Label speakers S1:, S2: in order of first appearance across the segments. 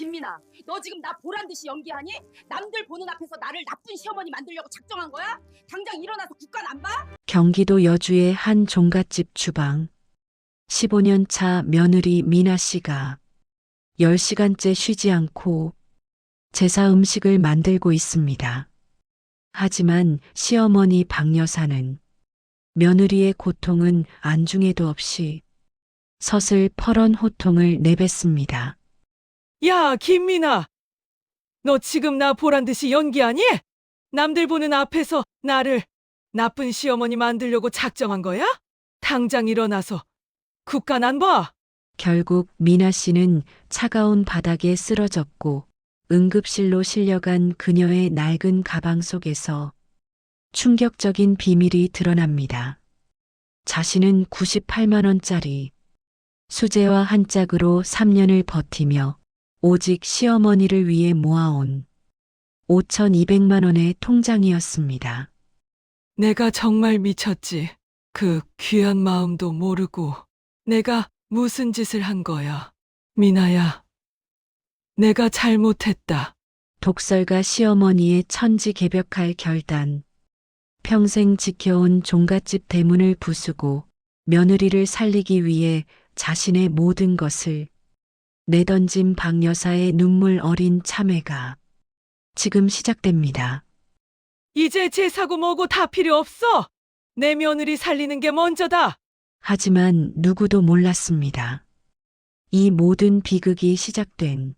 S1: 김민아, 너 지금 나 보란 듯이 연기하니? 남들 보는 앞에서 나를 나쁜 시어머니 만들려고 작정한 거야? 당장 일어나서 국간 안 봐?
S2: 경기도 여주의 한 종갓집 주방. 15년 차 며느리 미나 씨가 10시간째 쉬지 않고 제사 음식을 만들고 있습니다. 하지만 시어머니 박 여사는 며느리의 고통은 안중에도 없이 서슬퍼런 호통을 내뱉습니다.
S3: 야, 김민아! 너 지금 나 보란 듯이 연기하니? 남들 보는 앞에서 나를 나쁜 시어머니 만들려고 작정한 거야? 당장 일어나서 국간 안 봐!
S2: 결국 미나 씨는 차가운 바닥에 쓰러졌고 응급실로 실려간 그녀의 낡은 가방 속에서 충격적인 비밀이 드러납니다. 자신은 98만 원짜리 수제화 한 짝으로 3년을 버티며 오직 시어머니를 위해 모아온 5,200만 원의 통장이었습니다.
S3: 내가 정말 미쳤지. 그 귀한 마음도 모르고 내가 무슨 짓을 한 거야. 미나야, 내가 잘못했다.
S2: 독설가 시어머니의 천지개벽할 결단. 평생 지켜온 종갓집 대문을 부수고 며느리를 살리기 위해 자신의 모든 것을 내던진 박 여사의 눈물 어린 참회가 지금 시작됩니다.
S3: 이제 제사고 뭐고 다 필요 없어! 내 며느리 살리는 게 먼저다!
S2: 하지만 누구도 몰랐습니다. 이 모든 비극이 시작된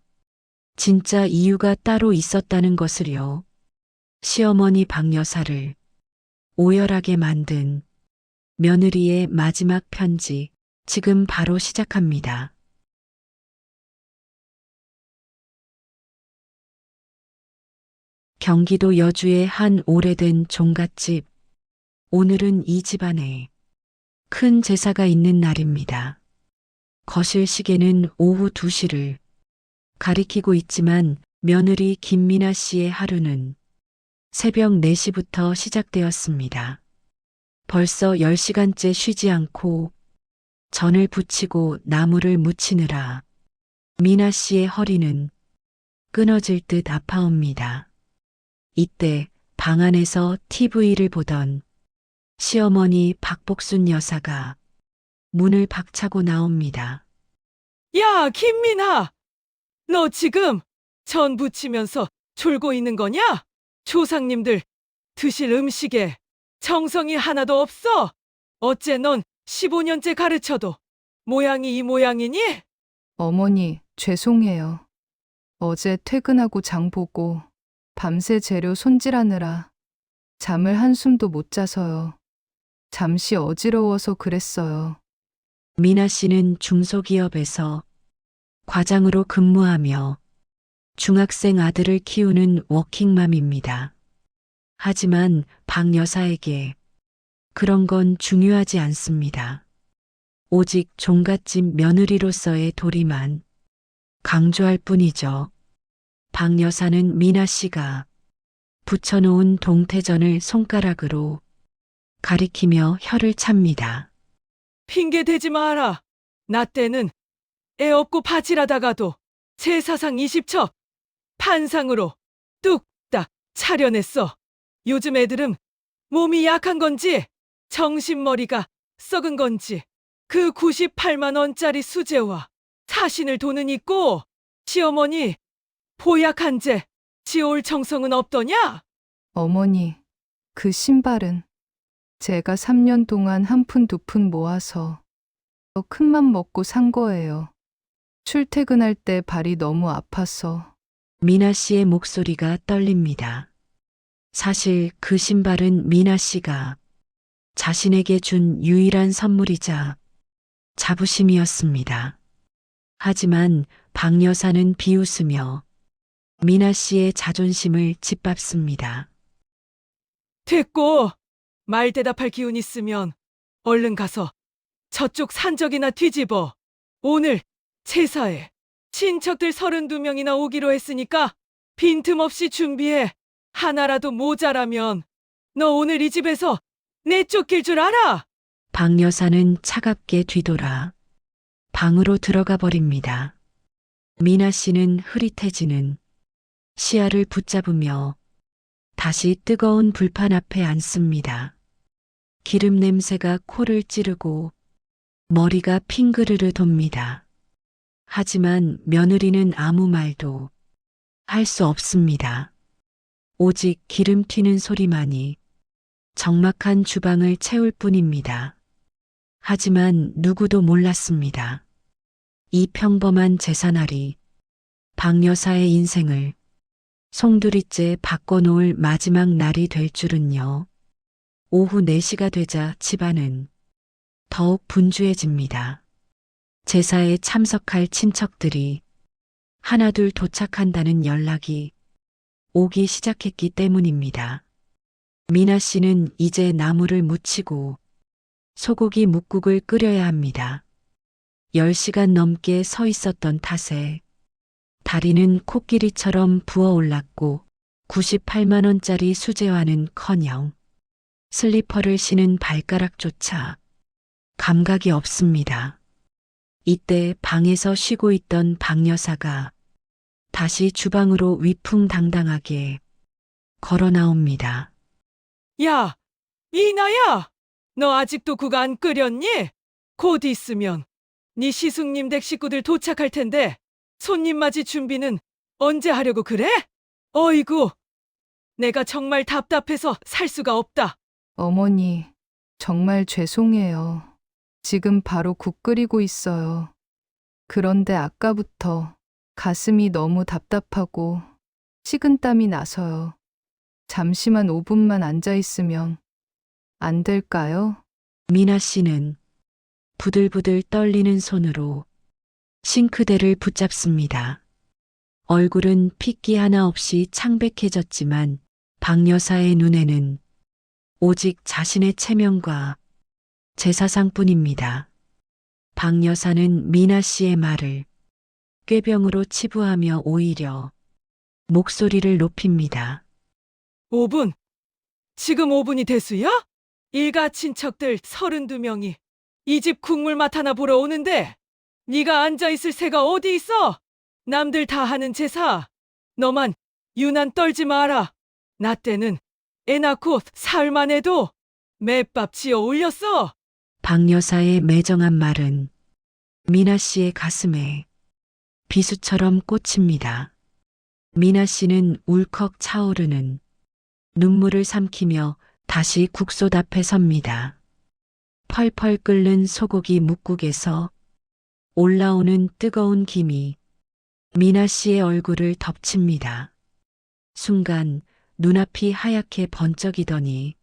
S2: 진짜 이유가 따로 있었다는 것을요. 시어머니 박 여사를 오열하게 만든 며느리의 마지막 편지, 지금 바로 시작합니다. 경기도 여주의 한 오래된 종갓집. 오늘은 이 집안에 큰 제사가 있는 날입니다. 거실 시계는 오후 2시를 가리키고 있지만 며느리 김미나 씨의 하루는 새벽 4시부터 시작되었습니다. 벌써 10시간째 쉬지 않고 전을 부치고 나무를 묻히느라 미나 씨의 허리는 끊어질 듯 아파옵니다. 이때 방 안에서 TV를 보던 시어머니 박복순 여사가 문을 박차고 나옵니다.
S3: 야, 김민아! 너 지금 전 부치면서 졸고 있는 거냐? 조상님들 드실 음식에 정성이 하나도 없어? 어째 넌 15년째 가르쳐도 모양이 이 모양이니?
S4: 어머니, 죄송해요. 어제 퇴근하고 장 보고 밤새 재료 손질하느라 잠을 한숨도 못 자서요. 잠시 어지러워서 그랬어요.
S2: 미나 씨는 중소기업에서 과장으로 근무하며 중학생 아들을 키우는 워킹맘입니다. 하지만 박 여사에게 그런 건 중요하지 않습니다. 오직 종갓집 며느리로서의 도리만 강조할 뿐이죠. 박 여사는 미나 씨가 붙여놓은 동태전을 손가락으로 가리키며 혀를 찹니다.
S3: 핑계 대지 마라. 나 때는 애 없고 바질하다가도 제사상 20첩 판상으로 뚝딱 차려냈어. 요즘 애들은 몸이 약한 건지 정신머리가 썩은 건지 그 98만 원짜리 수제와 사신을 돈은 있고 시어머니 보약 한 재 지올 정성은 없더냐?
S4: 어머니, 그 신발은 제가 3년 동안 한 푼 두 푼 모아서 큰맘 먹고 산 거예요. 출퇴근할 때 발이 너무 아파서.
S2: 미나 씨의 목소리가 떨립니다. 사실 그 신발은 미나 씨가 자신에게 준 유일한 선물이자 자부심이었습니다. 하지만 박 여사는 비웃으며 미나 씨의 자존심을 짓밟습니다.
S3: 됐고 말 대답할 기운 있으면 얼른 가서 저쪽 산적이나 뒤집어. 오늘 제사에 친척들 32명이나 오기로 했으니까 빈틈없이 준비해. 하나라도 모자라면 너 오늘 이 집에서 내쫓길 줄 알아?
S2: 박 여사는 차갑게 뒤돌아 방으로 들어가 버립니다. 미나 씨는 흐릿해지는 시야를 붙잡으며 다시 뜨거운 불판 앞에 앉습니다. 기름 냄새가 코를 찌르고 머리가 핑그르르 돕니다. 하지만 며느리는 아무 말도 할 수 없습니다. 오직 기름 튀는 소리만이 적막한 주방을 채울 뿐입니다. 하지만 누구도 몰랐습니다. 이 평범한 제사날이 박 여사의 인생을 송두리째 바꿔놓을 마지막 날이 될 줄은요. 오후 4시가 되자 집안은 더욱 분주해집니다. 제사에 참석할 친척들이 하나둘 도착한다는 연락이 오기 시작했기 때문입니다. 미나 씨는 이제 나물을 무치고 소고기 묵국을 끓여야 합니다. 10시간 넘게 서 있었던 탓에 다리는 코끼리처럼 부어올랐고 98만 원짜리 수제화는커녕 슬리퍼를 신은 발가락조차 감각이 없습니다. 이때 방에서 쉬고 있던 박 여사가 다시 주방으로 위풍당당하게 걸어 나옵니다.
S3: 야, 이나야! 너 아직도 국 안 끓였니? 곧 있으면 네 시숙님 댁 식구들 도착할 텐데 손님 맞이 준비는 언제 하려고 그래? 어이구, 내가 정말 답답해서 살 수가 없다.
S4: 어머니, 정말 죄송해요. 지금 바로 국 끓이고 있어요. 그런데 아까부터 가슴이 너무 답답하고 식은땀이 나서요. 잠시만 5분만 앉아 있으면 안 될까요?
S2: 미나 씨는 부들부들 떨리는 손으로 싱크대를 붙잡습니다. 얼굴은 핏기 하나 없이 창백해졌지만 박 여사의 눈에는 오직 자신의 체면과 제사상뿐입니다. 박 여사는 미나 씨의 말을 꾀병으로 치부하며 오히려 목소리를 높입니다.
S3: 5분? 지금 5분이 대수야? 일가 친척들 32명이 이 집 국물 맛 하나 보러 오는데 네가 앉아있을 새가 어디 있어? 남들 다 하는 제사. 너만 유난 떨지 마라. 나 때는 애 낳고 사흘만 해도 맷밥 지어 올렸어.
S2: 박 여사의 매정한 말은 미나 씨의 가슴에 비수처럼 꽂힙니다. 미나 씨는 울컥 차오르는 눈물을 삼키며 다시 국솥 앞에 섭니다. 펄펄 끓는 소고기 묵국에서 올라오는 뜨거운 김이 미나 씨의 얼굴을 덮칩니다. 순간 눈앞이 하얗게 번쩍이더니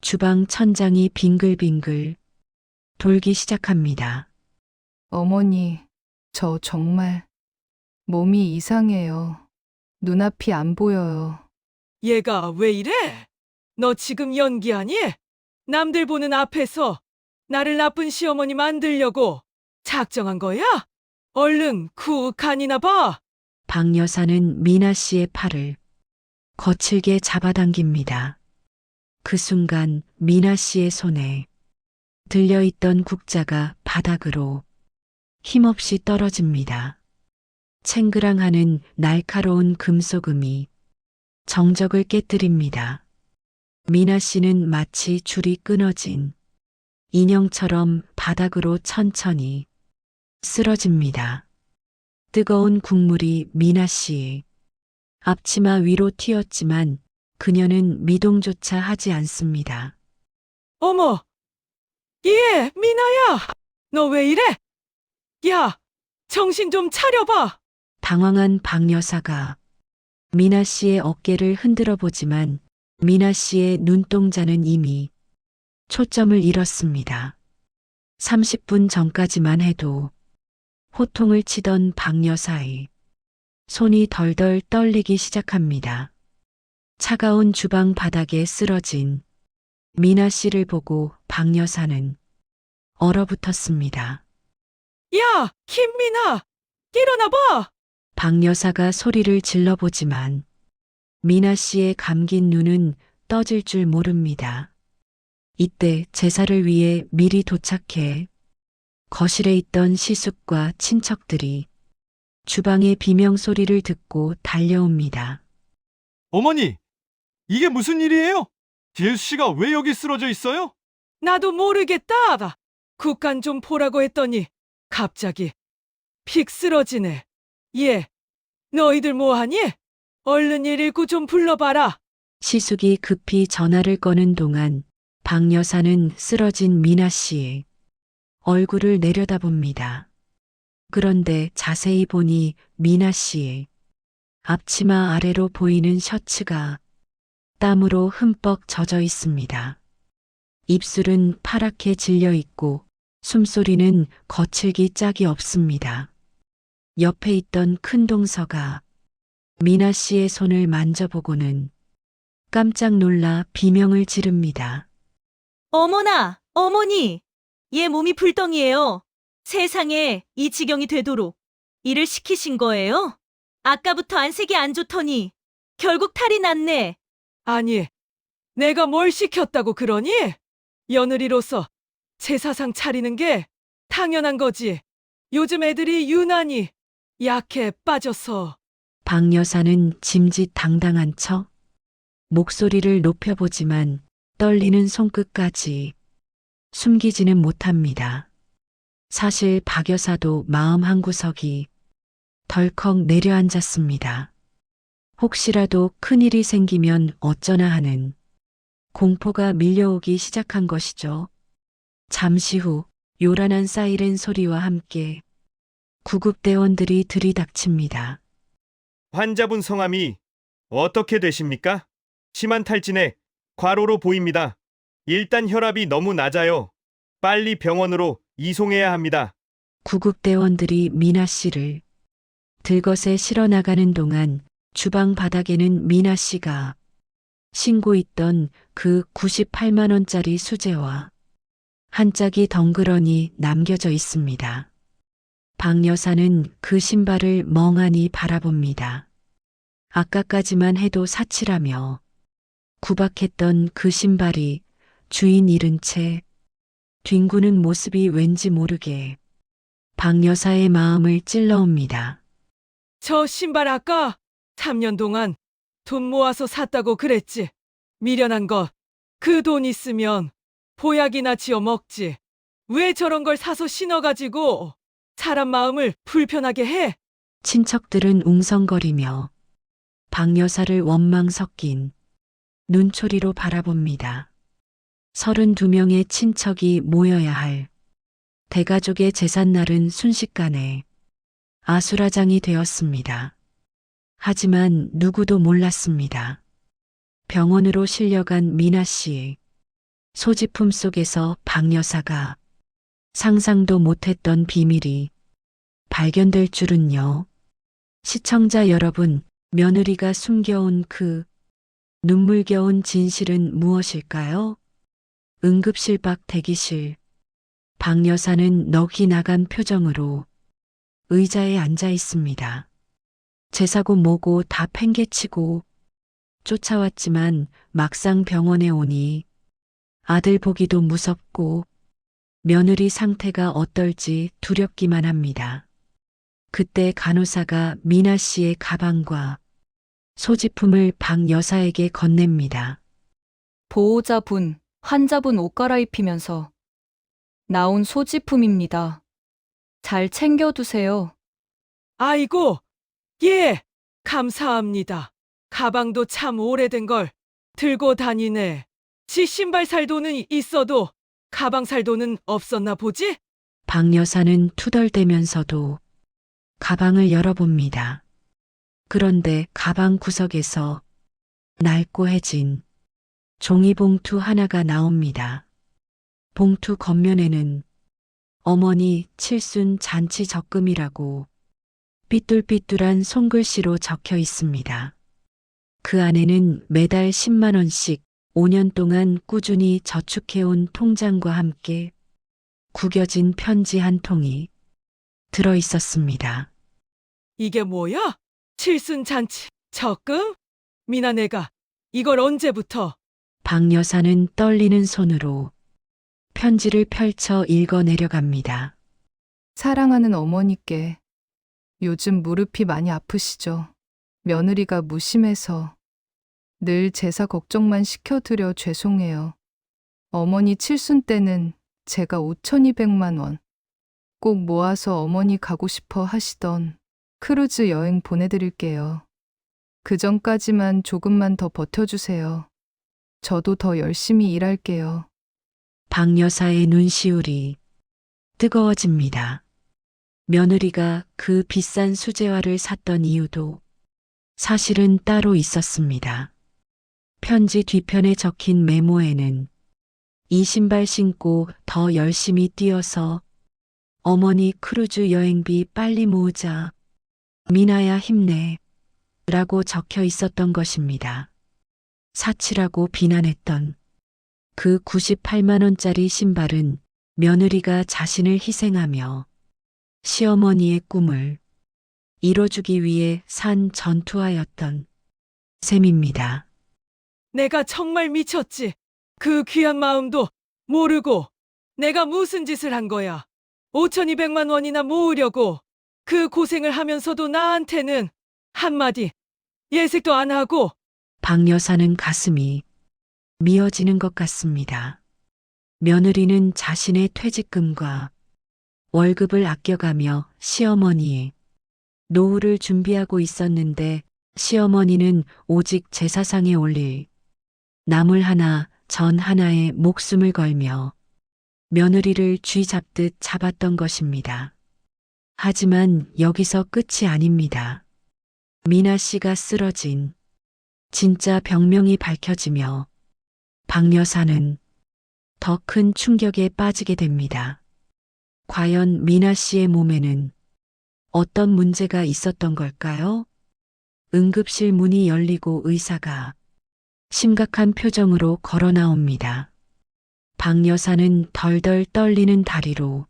S2: 주방 천장이 빙글빙글 돌기 시작합니다.
S4: 어머니, 저 정말 몸이 이상해요. 눈앞이 안 보여요.
S3: 얘가 왜 이래? 너 지금 연기하니? 남들 보는 앞에서 나를 나쁜 시어머니 만들려고 작정한 거야? 얼른 간이나 봐.
S2: 박 여사는 미나 씨의 팔을 거칠게 잡아당깁니다. 그 순간 미나 씨의 손에 들려있던 국자가 바닥으로 힘없이 떨어집니다. 챙그랑하는 날카로운 금소금이 정적을 깨뜨립니다. 미나 씨는 마치 줄이 끊어진 인형처럼 바닥으로 천천히 쓰러집니다. 뜨거운 국물이 미나 씨의 앞치마 위로 튀었지만 그녀는 미동조차 하지 않습니다.
S3: 어머! 예, 미나야! 너 왜 이래? 야, 정신 좀 차려봐!
S2: 당황한 박 여사가 미나 씨의 어깨를 흔들어 보지만 미나 씨의 눈동자는 이미 초점을 잃었습니다. 30분 전까지만 해도 호통을 치던 박 여사의 손이 덜덜 떨리기 시작합니다. 차가운 주방 바닥에 쓰러진 미나 씨를 보고 박 여사는 얼어붙었습니다.
S3: 야, 김미나! 일어나봐!
S2: 박 여사가 소리를 질러보지만 미나 씨의 감긴 눈은 떠질 줄 모릅니다. 이때 제사를 위해 미리 도착해 거실에 있던 시숙과 친척들이 주방의 비명 소리를 듣고 달려옵니다.
S5: 어머니, 이게 무슨 일이에요? 재수 씨가 왜 여기 쓰러져 있어요?
S3: 나도 모르겠다. 국간 좀 보라고 했더니 갑자기 픽 쓰러지네. 예, 너희들 뭐하니? 얼른 119 좀 불러봐라.
S2: 시숙이 급히 전화를 거는 동안 박 여사는 쓰러진 미나 씨의 얼굴을 내려다봅니다. 그런데 자세히 보니 미나 씨의 앞치마 아래로 보이는 셔츠가 땀으로 흠뻑 젖어 있습니다. 입술은 파랗게 질려 있고 숨소리는 거칠기 짝이 없습니다. 옆에 있던 큰 동서가 미나 씨의 손을 만져보고는 깜짝 놀라 비명을 지릅니다.
S6: 어머나, 어머니! 얘 몸이 불덩이에요. 세상에 이 지경이 되도록 일을 시키신 거예요? 아까부터 안색이 안 좋더니 결국 탈이 났네.
S3: 아니, 내가 뭘 시켰다고 그러니? 며느리로서 제사상 차리는 게 당연한 거지. 요즘 애들이 유난히 약해 빠져서.
S2: 박 여사는 짐짓당당한 척 목소리를 높여보지만 떨리는 손끝까지 숨기지는 못합니다. 사실 박 여사도 마음 한구석이 덜컥 내려앉았습니다. 혹시라도 큰일이 생기면 어쩌나 하는 공포가 밀려오기 시작한 것이죠. 잠시 후 요란한 사이렌 소리와 함께 구급대원들이 들이닥칩니다.
S5: 환자분 성함이 어떻게 되십니까? 심한 탈진에 과로로 보입니다. 일단 혈압이 너무 낮아요. 빨리 병원으로 이송해야 합니다.
S2: 구급대원들이 미나 씨를 들것에 실어 나가는 동안 주방 바닥에는 미나 씨가 신고 있던 그 98만 원짜리 수제와 한 짝이 덩그러니 남겨져 있습니다. 박 여사는 그 신발을 멍하니 바라봅니다. 아까까지만 해도 사치라며 구박했던 그 신발이 주인 잃은 채 뒹구는 모습이 왠지 모르게 박 여사의 마음을 찔러옵니다.
S3: 저 신발 아까 3년 동안 돈 모아서 샀다고 그랬지. 미련한 것. 그 돈 있으면 보약이나 지어 먹지. 왜 저런 걸 사서 신어가지고 사람 마음을 불편하게 해?
S2: 친척들은 웅성거리며 박 여사를 원망 섞인 눈초리로 바라봅니다. 32명의 친척이 모여야 할 대가족의 제삿날은 순식간에 아수라장이 되었습니다. 하지만 누구도 몰랐습니다. 병원으로 실려간 미나 씨의 소지품 속에서 박 여사가 상상도 못했던 비밀이 발견될 줄은요. 시청자 여러분, 며느리가 숨겨온 그 눈물겨운 진실은 무엇일까요? 응급실 밖 대기실. 박 여사는 넋이 나간 표정으로 의자에 앉아 있습니다. 제사고 뭐고 다 팽개치고 쫓아왔지만 막상 병원에 오니 아들 보기도 무섭고 며느리 상태가 어떨지 두렵기만 합니다. 그때 간호사가 미나 씨의 가방과 소지품을 박 여사에게 건넵니다.
S6: 보호자분, 환자분 옷 갈아입히면서 나온 소지품입니다. 잘 챙겨두세요.
S3: 아이고, 예, 감사합니다. 가방도 참 오래된 걸 들고 다니네. 지 신발 살 돈은 있어도 가방 살 돈은 없었나 보지?
S2: 박 여사는 투덜대면서도 가방을 열어봅니다. 그런데 가방 구석에서 낡고 해진 종이봉투 하나가 나옵니다. 봉투 겉면에는 어머니 칠순 잔치 적금이라고 삐뚤삐뚤한 손글씨로 적혀 있습니다. 그 안에는 매달 10만 원씩 5년 동안 꾸준히 저축해온 통장과 함께 구겨진 편지 한 통이 들어 있었습니다.
S3: 이게 뭐야? 칠순 잔치 적금? 미나 내가 이걸 언제부터?
S2: 박 여사는 떨리는 손으로 편지를 펼쳐 읽어 내려갑니다.
S4: 사랑하는 어머니께 요즘 무릎이 많이 아프시죠? 며느리가 무심해서 늘 제사 걱정만 시켜드려 죄송해요. 어머니 칠순 때는 제가 5,200만 원 꼭 모아서 어머니 가고 싶어 하시던 크루즈 여행 보내드릴게요. 그 전까지만 조금만 더 버텨주세요. 저도 더 열심히 일할게요.
S2: 박 여사의 눈시울이 뜨거워집니다. 며느리가 그 비싼 수제화를 샀던 이유도 사실은 따로 있었습니다. 편지 뒤편에 적힌 메모에는 이 신발 신고 더 열심히 뛰어서 어머니 크루즈 여행비 빨리 모으자. 미나야 힘내. 라고 적혀 있었던 것입니다. 사치라고 비난했던 그 98만 원짜리 신발은 며느리가 자신을 희생하며 시어머니의 꿈을 이뤄주기 위해 산 전투화였던 셈입니다.
S3: 내가 정말 미쳤지. 그 귀한 마음도 모르고 내가 무슨 짓을 한 거야. 5,200만 원이나 모으려고 그 고생을 하면서도 나한테는 한마디 예색도 안 하고.
S2: 박 여사는 가슴이 미어지는 것 같습니다. 며느리는 자신의 퇴직금과 월급을 아껴가며 시어머니의 노후를 준비하고 있었는데 시어머니는 오직 제사상에 올릴 나물 하나, 전 하나에 목숨을 걸며 며느리를 쥐 잡듯 잡았던 것입니다. 하지만 여기서 끝이 아닙니다. 미나 씨가 쓰러진 진짜 병명이 밝혀지며 박 여사는 더 큰 충격에 빠지게 됩니다. 과연 미나 씨의 몸에는 어떤 문제가 있었던 걸까요? 응급실 문이 열리고 의사가 심각한 표정으로 걸어 나옵니다. 박 여사는 덜덜 떨리는 다리로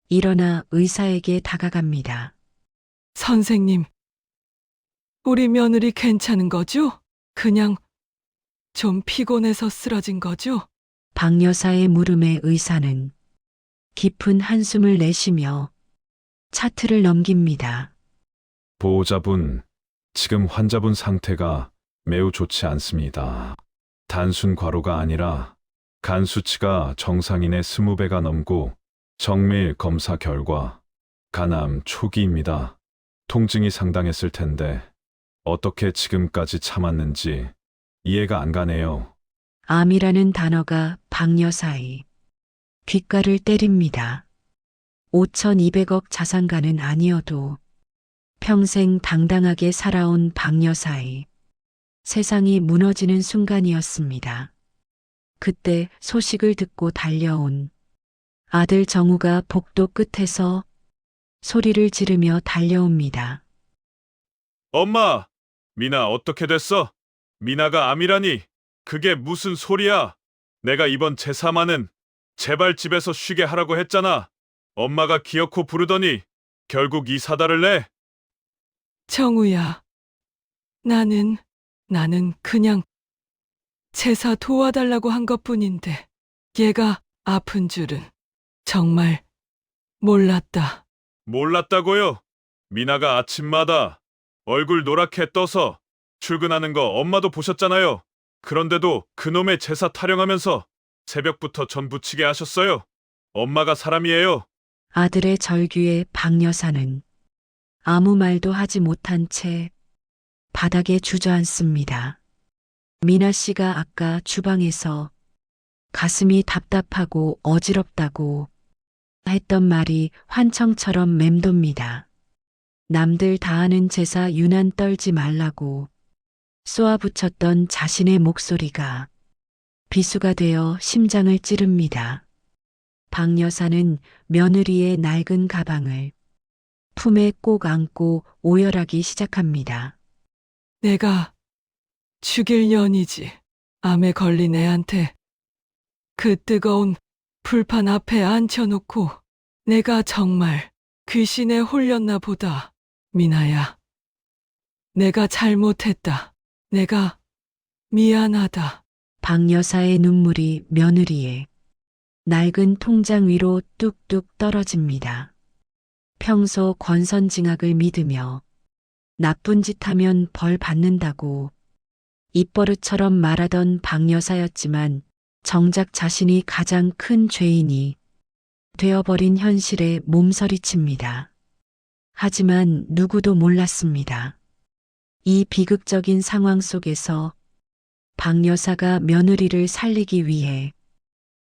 S2: 일어나 의사에게 다가갑니다.
S3: 선생님, 우리 며느리 괜찮은 거죠? 그냥 좀 피곤해서 쓰러진 거죠?
S2: 박 여사의 물음에 의사는 깊은 한숨을 내쉬며 차트를 넘깁니다.
S7: 보호자분, 지금 환자분 상태가 매우 좋지 않습니다. 단순 과로가 아니라 간 수치가 정상인의 20배가 넘고 정밀 검사 결과 간암 초기입니다. 통증이 상당했을 텐데 어떻게 지금까지 참았는지 이해가 안 가네요.
S2: 암이라는 단어가 박 여사의 귓가를 때립니다. 5,200억 자산가는 아니어도 평생 당당하게 살아온 박 여사의 세상이 무너지는 순간이었습니다. 그때 소식을 듣고 달려온 아들 정우가 복도 끝에서 소리를 지르며 달려옵니다.
S7: 엄마! 미나 어떻게 됐어? 미나가 암이라니! 그게 무슨 소리야? 내가 이번 제사만은 제발 집에서 쉬게 하라고 했잖아. 엄마가 기어코 부르더니 결국 이 사달을 내?
S3: 정우야, 나는 그냥 제사 도와달라고 한 것뿐인데 얘가 아픈 줄은 정말 몰랐다.
S7: 몰랐다고요? 미나가 아침마다 얼굴 노랗게 떠서 출근하는 거 엄마도 보셨잖아요. 그런데도 그놈의 제사 타령하면서 새벽부터 전 부치게 하셨어요. 엄마가 사람이에요.
S2: 아들의 절규에 박 여사는 아무 말도 하지 못한 채 바닥에 주저앉습니다. 미나 씨가 아까 주방에서 가슴이 답답하고 어지럽다고 했던 말이 환청처럼 맴돕니다. 남들 다 하는 제사 유난 떨지 말라고 쏘아붙였던 자신의 목소리가 비수가 되어 심장을 찌릅니다. 박 여사는 며느리의 낡은 가방을 품에 꼭 안고 오열하기 시작합니다.
S3: 내가 죽일 년이지. 암에 걸린 애한테 그 뜨거운 불판 앞에 앉혀놓고 내가 정말 귀신에 홀렸나 보다. 미나야, 내가 잘못했다. 내가 미안하다.
S2: 박 여사의 눈물이 며느리의 낡은 통장 위로 뚝뚝 떨어집니다. 평소 권선징악을 믿으며 나쁜 짓 하면 벌 받는다고 입버릇처럼 말하던 박 여사였지만 정작 자신이 가장 큰 죄인이 되어버린 현실에 몸서리칩니다. 하지만 누구도 몰랐습니다. 이 비극적인 상황 속에서 박 여사가 며느리를 살리기 위해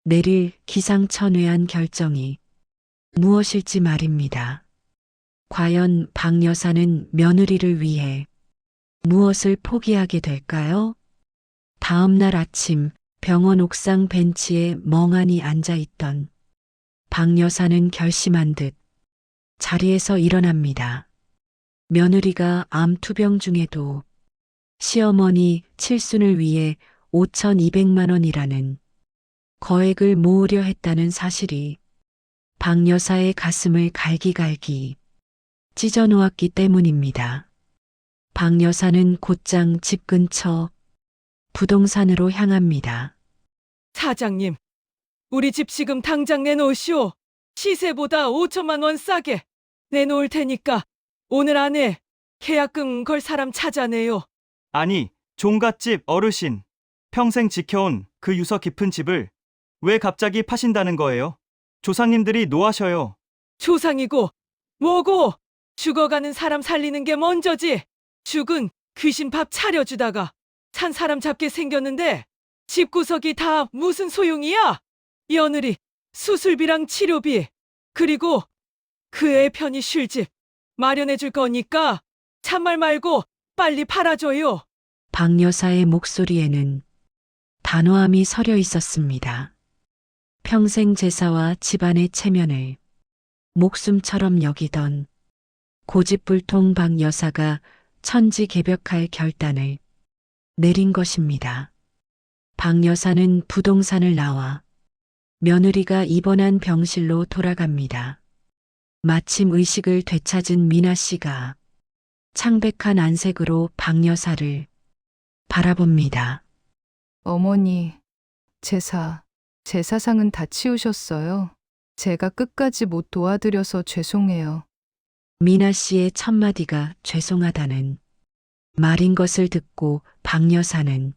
S2: 내릴 기상천외한 결정이 무엇일지 말입니다. 과연 박 여사는 며느리를 위해 무엇을 포기하게 될까요? 다음 날 아침 병원 옥상 벤치에 멍하니 앉아있던 박 여사는 결심한 듯 자리에서 일어납니다. 며느리가 암 투병 중에도 시어머니 칠순을 위해 5,200만 원이라는 거액을 모으려 했다는 사실이 박 여사의 가슴을 갈기갈기 찢어놓았기 때문입니다. 박 여사는 곧장 집 근처 부동산으로 향합니다.
S3: 사장님, 우리 집 지금 당장 내놓으시오. 시세보다 5천만 원 싸게 내놓을 테니까 오늘 안에 계약금 걸 사람 찾아내요.
S8: 아니, 종갓집 어르신. 평생 지켜온 그 유서 깊은 집을 왜 갑자기 파신다는 거예요? 조상님들이 노하셔요.
S3: 조상이고 뭐고 죽어가는 사람 살리는 게 먼저지. 죽은 귀신 밥 차려주다가 산 사람 잡게 생겼는데 집구석이 다 무슨 소용이야? 며느리 수술비랑 치료비 그리고 그 애 편히 쉴 집 마련해 줄 거니까 참말 말고 빨리 팔아줘요.
S2: 박 여사의 목소리에는 단호함이 서려 있었습니다. 평생 제사와 집안의 체면을 목숨처럼 여기던 고집불통 박 여사가 천지개벽할 결단을 내린 것입니다. 박 여사는 부동산을 나와 며느리가 입원한 병실로 돌아갑니다. 마침 의식을 되찾은 미나 씨가 창백한 안색으로 박 여사를 바라봅니다.
S4: 어머니, 제사상은 다 치우셨어요. 제가 끝까지 못 도와드려서 죄송해요.
S2: 미나 씨의 첫마디가 죄송하다는 말인 것을 듣고 박 여사는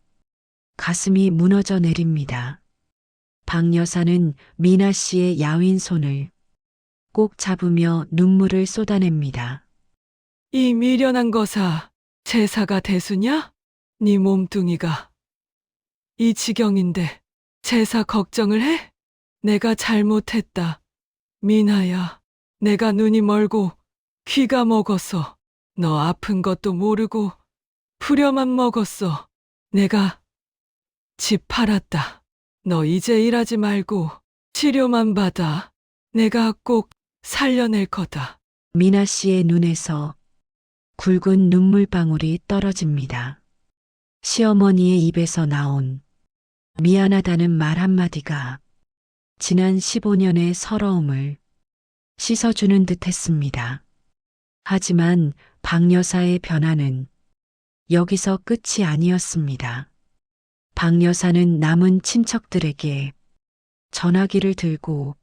S2: 가슴이 무너져 내립니다. 박 여사는 미나 씨의 야윈 손을 꼭 잡으며 눈물을 쏟아냅니다.
S3: 이 미련한 거사 제사가 대수냐? 네 몸뚱이가 이 지경인데 제사 걱정을 해? 내가 잘못했다. 미나야, 내가 눈이 멀고 귀가 먹었어. 너 아픈 것도 모르고 부려만 먹었어. 내가 집 팔았다. 너 이제 일하지 말고 치료만 받아. 내가 꼭 살려낼 거다.
S2: 미나 씨의 눈에서 굵은 눈물방울이 떨어집니다. 시어머니의 입에서 나온 미안하다는 말 한마디가 지난 15년의 서러움을 씻어주는 듯 했습니다. 하지만 박 여사의 변화는 여기서 끝이 아니었습니다. 박 여사는 남은 친척들에게 전화기를 들고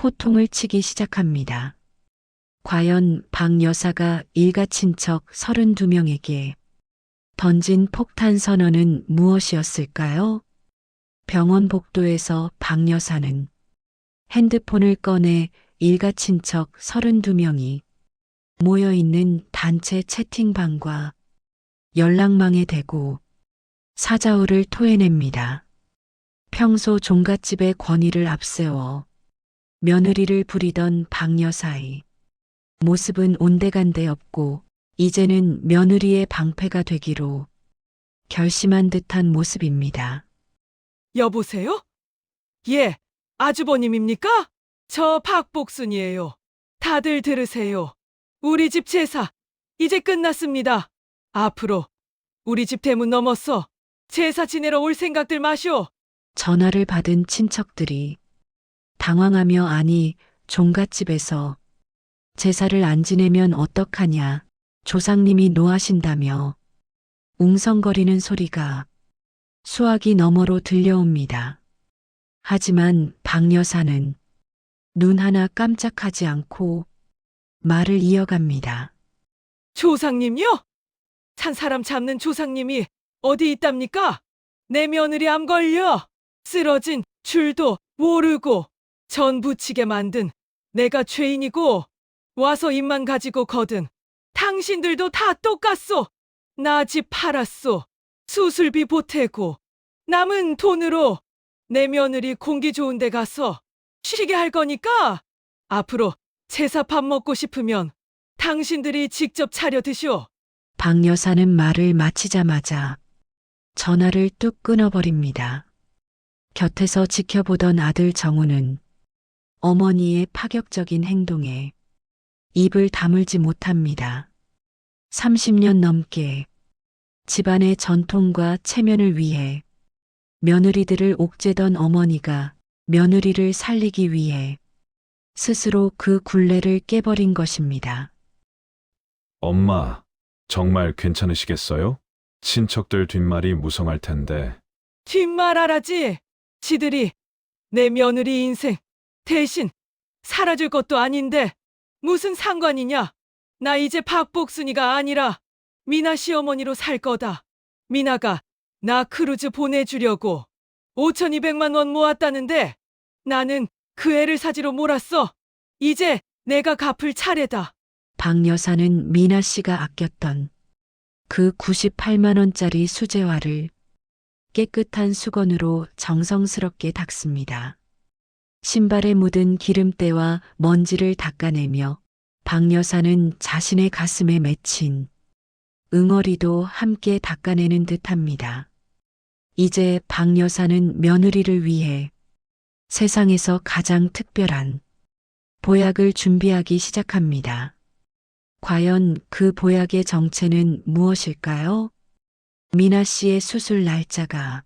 S2: 호통을 치기 시작합니다. 과연 박 여사가 일가 친척 32명에게 던진 폭탄 선언은 무엇이었을까요? 병원 복도에서 박 여사는 핸드폰을 꺼내 일가 친척 32명이 모여있는 단체 채팅방과 연락망에 대고 사자후를 토해냅니다. 평소 종갓집의 권위를 앞세워 며느리를 부리던 박 여사의 모습은 온데간데 없고 이제는 며느리의 방패가 되기로 결심한 듯한 모습입니다.
S3: 여보세요? 예, 아주버님입니까? 저 박복순이에요. 다들 들으세요. 우리 집 제사 이제 끝났습니다. 앞으로 우리 집 대문 넘어서 제사 지내러 올 생각들 마시오.
S2: 전화를 받은 친척들이 당황하며 아니 종갓집에서 제사를 안 지내면 어떡하냐 조상님이 노하신다며 웅성거리는 소리가 수화기 너머로 들려옵니다. 하지만 박 여사는 눈 하나 깜짝하지 않고 말을 이어갑니다.
S3: 조상님요? 산 사람 잡는 조상님이 어디 있답니까? 내 며느리 암 걸려 쓰러진 줄도 모르고 전 부치게 만든 내가 죄인이고 와서 입만 가지고 거든 당신들도 다 똑같소. 나 집 팔았소. 수술비 보태고 남은 돈으로 내 며느리 공기 좋은 데 가서 쉬게 할 거니까 앞으로 제사 밥 먹고 싶으면 당신들이 직접 차려 드시오.
S2: 박 여사는 말을 마치자마자 전화를 뚝 끊어버립니다. 곁에서 지켜보던 아들 정우는 어머니의 파격적인 행동에 입을 다물지 못합니다. 30년 넘게 집안의 전통과 체면을 위해 며느리들을 옥죄던 어머니가 며느리를 살리기 위해 스스로 그 굴레를 깨버린 것입니다.
S7: 엄마, 정말 괜찮으시겠어요? 친척들 뒷말이 무성할 텐데.
S3: 뒷말하라지. 지들이 내 며느리 인생 대신 살아줄 것도 아닌데 무슨 상관이냐. 나 이제 박복순이가 아니라 미나 시어머니로 살 거다. 미나가 나 크루즈 보내주려고 5,200만 원 모았다는데 나는 그 애를 사지로 몰았어. 이제 내가 갚을 차례다.
S2: 박 여사는 미나 씨가 아꼈던 그 98만 원짜리 수제화를 깨끗한 수건으로 정성스럽게 닦습니다. 신발에 묻은 기름때와 먼지를 닦아내며 박 여사는 자신의 가슴에 맺힌 응어리도 함께 닦아내는 듯합니다. 이제 박 여사는 며느리를 위해 세상에서 가장 특별한 보약을 준비하기 시작합니다. 과연 그 보약의 정체는 무엇일까요? 미나 씨의 수술 날짜가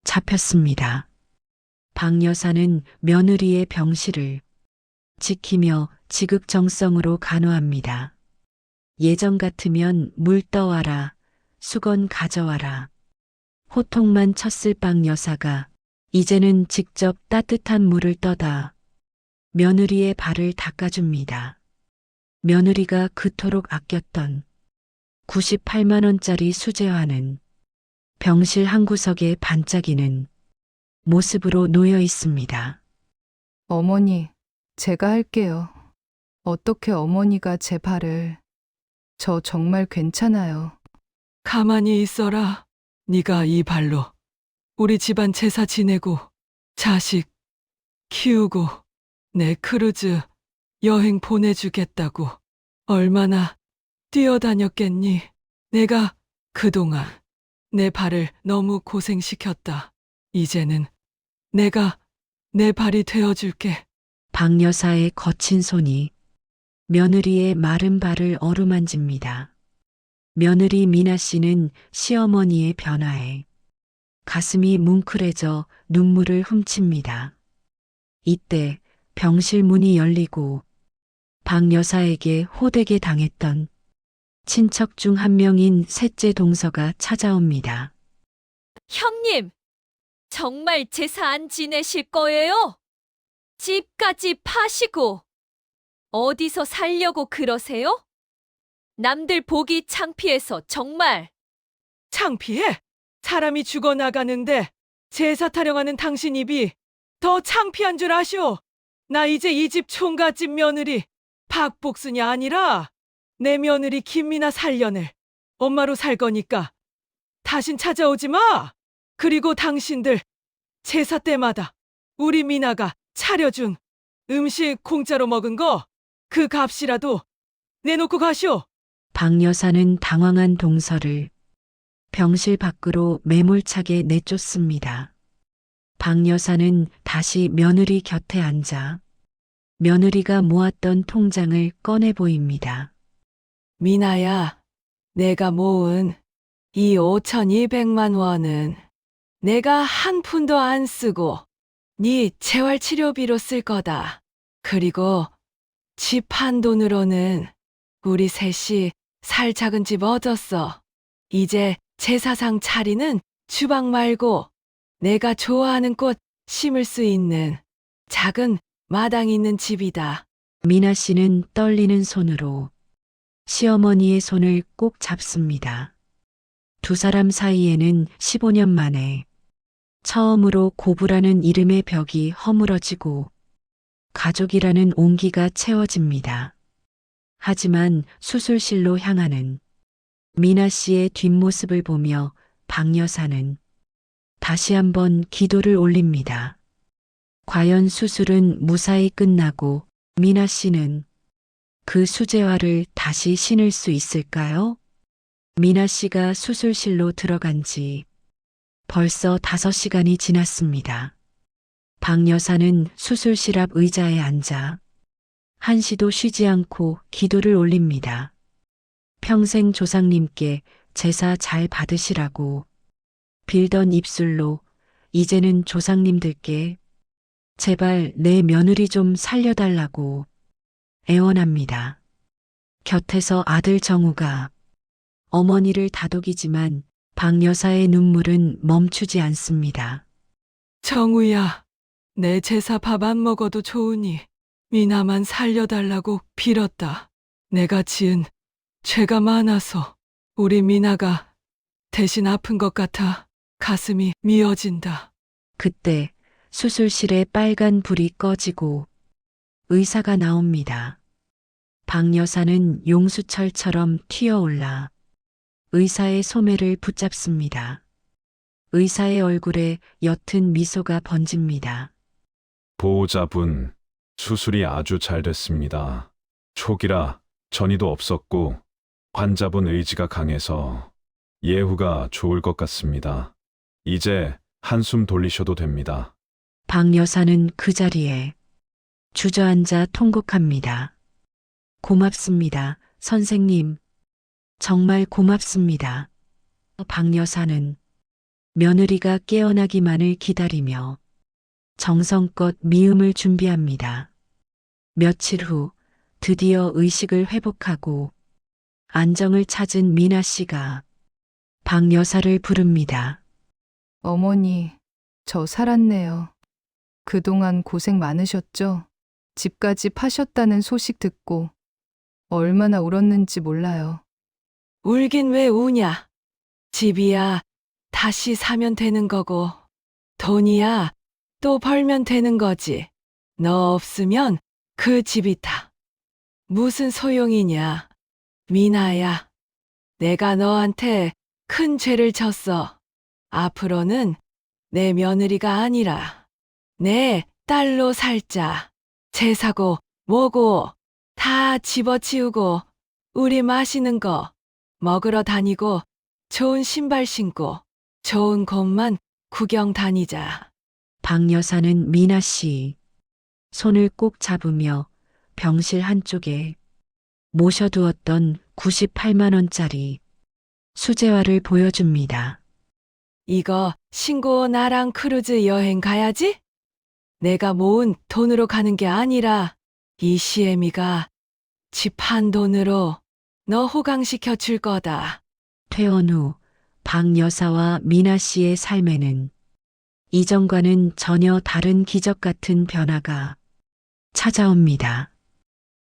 S2: 잡혔습니다. 박 여사는 며느리의 병실을 지키며 지극정성으로 간호합니다. 예전 같으면 물 떠와라, 수건 가져와라. 호통만 쳤을 박 여사가 이제는 직접 따뜻한 물을 떠다 며느리의 발을 닦아줍니다. 며느리가 그토록 아꼈던 98만 원짜리 수제화는 병실 한 구석에 반짝이는 모습으로 놓여 있습니다.
S4: 어머니, 제가 할게요. 어떻게 어머니가 제 발을... 저 정말 괜찮아요.
S3: 가만히 있어라. 네가 이 발로 우리 집안 제사 지내고 자식 키우고 내 크루즈 여행 보내주겠다고 얼마나 뛰어다녔겠니? 내가 그동안 내 발을 너무 고생시켰다. 이제는 내가 내 발이 되어줄게.
S2: 박 여사의 거친 손이 며느리의 마른 발을 어루만집니다. 며느리 미나 씨는 시어머니의 변화에 가슴이 뭉클해져 눈물을 훔칩니다. 이때 병실 문이 열리고 박 여사에게 호되게 당했던 친척 중 한 명인 셋째 동서가 찾아옵니다.
S6: 형님, 정말 제사 안 지내실 거예요? 집까지 파시고 어디서 살려고 그러세요? 남들 보기 창피해서 정말.
S3: 창피해? 사람이 죽어나가는데 제사 타령하는 당신 입이 더 창피한 줄 아시오? 나 이제 이 집 총갓집 며느리 박복순이 아니라 내 며느리 김미나 살려낼 엄마로 살 거니까 다신 찾아오지 마. 그리고 당신들 제사 때마다 우리 미나가 차려준 음식 공짜로 먹은 거 그 값이라도 내놓고 가시오.
S2: 박 여사는 당황한 동서를 병실 밖으로 매몰차게 내쫓습니다. 박 여사는 다시 며느리 곁에 앉아 며느리가 모았던 통장을 꺼내 보입니다.
S3: 미나야, 내가 모은 이 5,200만 원은 내가 한 푼도 안 쓰고 네 재활치료비로 쓸 거다. 그리고 집 한 돈으로는 우리 셋이 살 작은 집 얻었어. 이제 제사상 차리는 주방 말고 내가 좋아하는 꽃 심을 수 있는 작은 마당 있는 집이다.
S2: 미나 씨는 떨리는 손으로 시어머니의 손을 꼭 잡습니다. 두 사람 사이에는 15년 만에 처음으로 고부라는 이름의 벽이 허물어지고 가족이라는 온기가 채워집니다. 하지만 수술실로 향하는 미나 씨의 뒷모습을 보며 박 여사는 다시 한번 기도를 올립니다. 과연 수술은 무사히 끝나고 미나 씨는 그 수제화를 다시 신을 수 있을까요? 미나 씨가 수술실로 들어간 지 벌써 5시간이 지났습니다. 박 여사는 수술실 앞 의자에 앉아 한시도 쉬지 않고 기도를 올립니다. 평생 조상님께 제사 잘 받으시라고 빌던 입술로 이제는 조상님들께 제발 내 며느리 좀 살려달라고 애원합니다. 곁에서 아들 정우가 어머니를 다독이지만 박 여사의 눈물은 멈추지 않습니다.
S3: 정우야, 내 제사 밥 안 먹어도 좋으니 미나만 살려달라고 빌었다. 내가 지은 죄가 많아서 우리 미나가 대신 아픈 것 같아 가슴이 미어진다.
S2: 그때 수술실에 빨간 불이 꺼지고 의사가 나옵니다. 박 여사는 용수철처럼 튀어올라 의사의 소매를 붙잡습니다. 의사의 얼굴에 옅은 미소가 번집니다.
S7: 보호자분, 수술이 아주 잘 됐습니다. 초기라 전이도 없었고 환자분 의지가 강해서 예후가 좋을 것 같습니다. 이제 한숨 돌리셔도 됩니다.
S2: 박 여사는 그 자리에 주저앉아 통곡합니다. 고맙습니다, 선생님. 정말 고맙습니다. 박 여사는 며느리가 깨어나기만을 기다리며 정성껏 미음을 준비합니다. 며칠 후 드디어 의식을 회복하고 안정을 찾은 미나 씨가 박 여사를 부릅니다.
S4: 어머니, 저 살았네요. 그동안 고생 많으셨죠? 집까지 파셨다는 소식 듣고 얼마나 울었는지 몰라요.
S3: 울긴 왜 우냐? 집이야 다시 사면 되는 거고 돈이야 또 벌면 되는 거지. 너 없으면 그 집이 다 무슨 소용이냐? 미나야, 내가 너한테 큰 죄를 졌어. 앞으로는 내 며느리가 아니라 내 딸로 살자. 제사고 뭐고 다 집어치우고 우리 마시는 거 먹으러 다니고 좋은 신발 신고 좋은 곳만 구경 다니자.
S2: 박 여사는 미나 씨 손을 꼭 잡으며 병실 한쪽에 모셔두었던 98만 원짜리 수제화를 보여줍니다.
S3: 이거 신고 나랑 크루즈 여행 가야지? 내가 모은 돈으로 가는 게 아니라 이 시애미가 집 한 돈으로 너 호강시켜 줄 거다.
S2: 퇴원 후 박 여사와 미나 씨의 삶에는 이전과는 전혀 다른 기적 같은 변화가 찾아옵니다.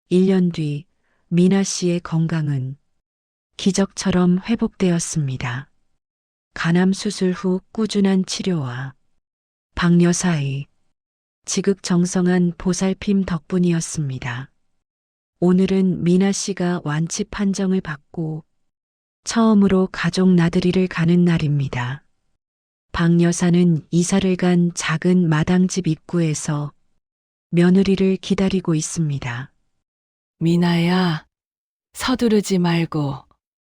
S2: 1년 뒤 미나 씨의 건강은 기적처럼 회복되었습니다. 간암 수술 후 꾸준한 치료와 박 여사의 지극정성한 보살핌 덕분이었습니다. 오늘은 미나 씨가 완치 판정을 받고 처음으로 가족 나들이를 가는 날입니다. 박 여사는 이사를 간 작은 마당집 입구에서 며느리를 기다리고 있습니다.
S3: 미나야, 서두르지 말고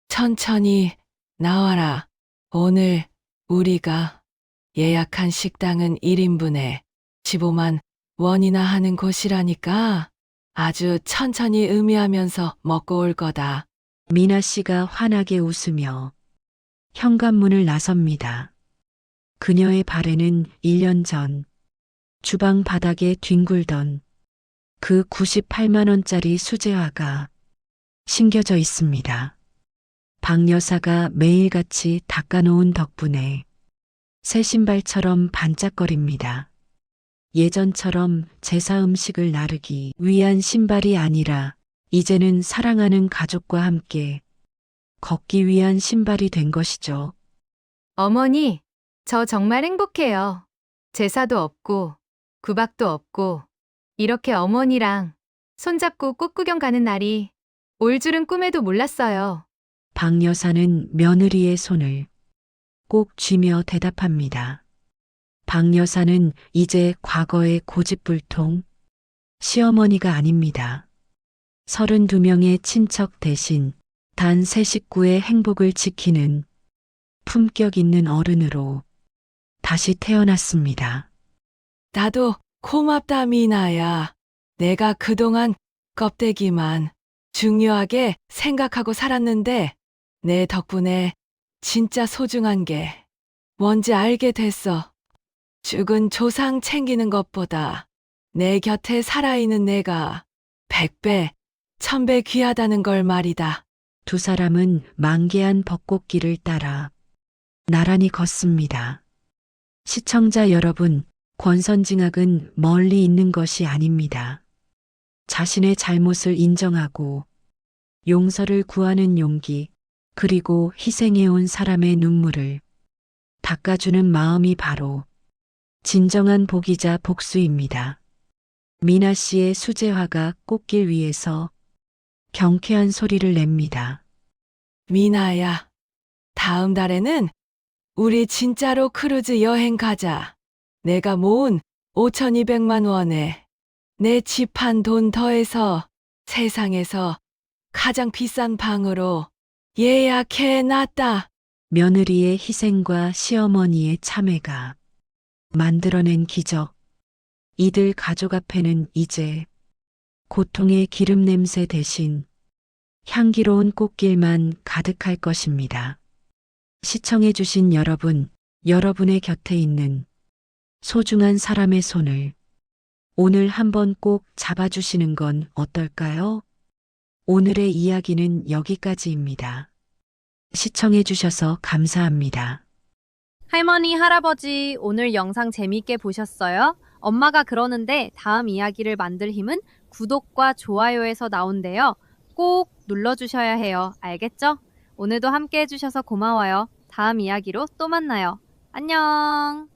S3: 천천히 나와라. 오늘 우리가 예약한 식당은 1인분에 15만 원이나 하는 곳이라니까 아주 천천히 음미하면서 먹고 올 거다.
S2: 미나 씨가 환하게 웃으며 현관문을 나섭니다. 그녀의 발에는 1년 전 주방 바닥에 뒹굴던 그 98만 원짜리 수제화가 심겨져 있습니다. 박 여사가 매일같이 닦아놓은 덕분에 새 신발처럼 반짝거립니다. 예전처럼 제사 음식을 나르기 위한 신발이 아니라 이제는 사랑하는 가족과 함께 걷기 위한 신발이 된 것이죠.
S4: 어머니, 저 정말 행복해요. 제사도 없고, 구박도 없고, 이렇게 어머니랑 손잡고 꽃구경 가는 날이 올 줄은 꿈에도 몰랐어요.
S2: 박 여사는 며느리의 손을 꼭 쥐며 대답합니다. 박 여사는 이제 과거의 고집불통 시어머니가 아닙니다. 32명의 친척 대신 단 3식구의 행복을 지키는 품격 있는 어른으로 다시 태어났습니다.
S3: 나도 고맙다, 미나야. 내가 그동안 껍데기만 중요하게 생각하고 살았는데 내 덕분에 진짜 소중한 게 뭔지 알게 됐어. 죽은 조상 챙기는 것보다 내 곁에 살아있는 내가 100배, 1000배 귀하다는 걸 말이다.
S2: 두 사람은 만개한 벚꽃길을 따라 나란히 걷습니다. 시청자 여러분, 권선징악은 멀리 있는 것이 아닙니다. 자신의 잘못을 인정하고 용서를 구하는 용기, 그리고 희생해온 사람의 눈물을 닦아주는 마음이 바로 진정한 복이자 복수입니다. 미나 씨의 수제화가 꽃길 위에서 경쾌한 소리를 냅니다.
S3: 미나야, 다음 달에는 우리 진짜로 크루즈 여행 가자. 내가 모은 5,200만 원에 내 집 한 돈 더해서 세상에서 가장 비싼 방으로 예약해 놨다.
S2: 며느리의 희생과 시어머니의 참회가 만들어낸 기적. 이들 가족 앞에는 이제 고통의 기름 냄새 대신 향기로운 꽃길만 가득할 것입니다. 시청해주신 여러분, 여러분의 곁에 있는 소중한 사람의 손을 오늘 한번 꼭 잡아주시는 건 어떨까요? 오늘의 이야기는 여기까지입니다. 시청해주셔서 감사합니다.
S9: 할머니, 할아버지, 오늘 영상 재미있게 보셨어요? 엄마가 그러는데 다음 이야기를 만들 힘은 구독과 좋아요에서 나온대요. 꼭 눌러주셔야 해요. 알겠죠? 오늘도 함께 해주셔서 고마워요. 다음 이야기로 또 만나요. 안녕!